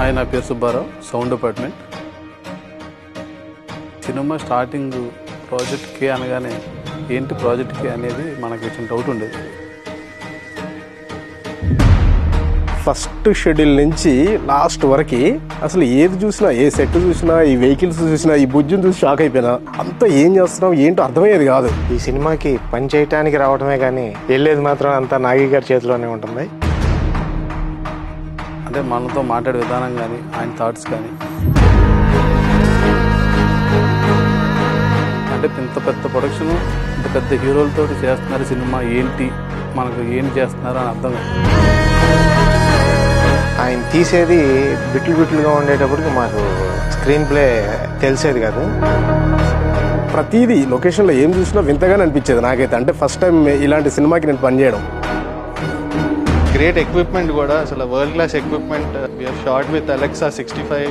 Hi, నా పేరు Subbarao, sound department. Cinema starting project కే అనగానే ఏంటి ప్రాజెక్ట్ కే అనేది మనకు వచ్చిన డౌట్ ఉండేది. ఫస్ట్ షెడ్యూల్ నుంచి లాస్ట్ వరకు అసలు ఏది చూసినా, ఏ సెట్ చూసినా, ఈ వెహికల్స్ చూసినా, ఈ బుజ్జుని చూసి షాక్ అయిపోయినా. అంతా ఏం చేస్తున్నాం ఏంటో అర్థమయ్యేది కాదు. ఈ సినిమాకి పని చేయటానికి రావడమే కానీ వెళ్ళేది మాత్రం అంతా నాగి గారి చేతిలోనే ఉంటుంది. అంటే మనతో మాట్లాడే విధానం కానీ, ఆయన థాట్స్ కానీ, అంటే ఇంత పెద్ద ప్రొడక్షన్, ఇంత పెద్ద హీరోలతో చేస్తున్నారు సినిమా, ఏంటి మనకు ఏం చేస్తున్నారు అని అర్థం కాదు. ఆయన తీసేది బిట్లుగా ఉండేటప్పటికి మాకు స్క్రీన్ ప్లే తెలిసేది కాదు. ప్రతిదీ లొకేషన్లో ఏం చూసినా వింతగానే అనిపించేది నాకైతే. అంటే ఫస్ట్ టైం ఇలాంటి సినిమాకి నేను పనిచేయడం. గ్రేట్ ఎక్విప్మెంట్ కూడా, అసలు world class equipment. We are shot with Alexa 65.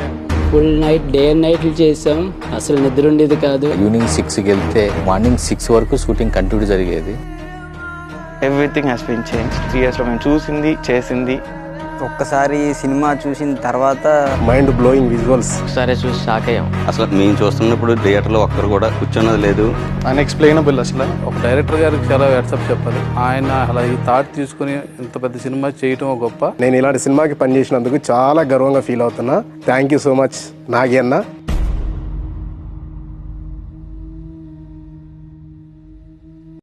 Full night, day and నైట్లు చేసాం. అసలు నిద్ర ఉండేది కాదు. ఈవినింగ్ 6కి వెళ్తే మార్నింగ్ 6 వరకు షూటింగ్ కంటిన్యూ జరిగేది. Everything has been change. 3 yearsలో మేము చూసింది, చేసింది. ఒక్కసారి సినిమా చూసిన తర్వాత మైండ్ బ్లోయింగ్ విజువల్స్. ఒకసారి చూసి షాక్ అయ్యాం. అసలు మేము చూస్తున్నప్పుడు థియేటర్లో ఒక్కరు కూడా కూర్చున్నది లేదు. అన్ఎక్స్ప్లెయినబుల్. అసలు ఒక డైరెక్టర్ గారికి చాలా వాట్సాప్ చెప్పాలి. ఆయన అలా ఈ థాట్ తీసుకుని ఇంత పెద్ద సినిమా చేయటం గొప్ప. నేను ఇలాంటి సినిమాకి పనిచేసినందుకు చాలా గర్వంగా ఫీల్ అవుతున్నా. Thank you so much Nagi అన్న.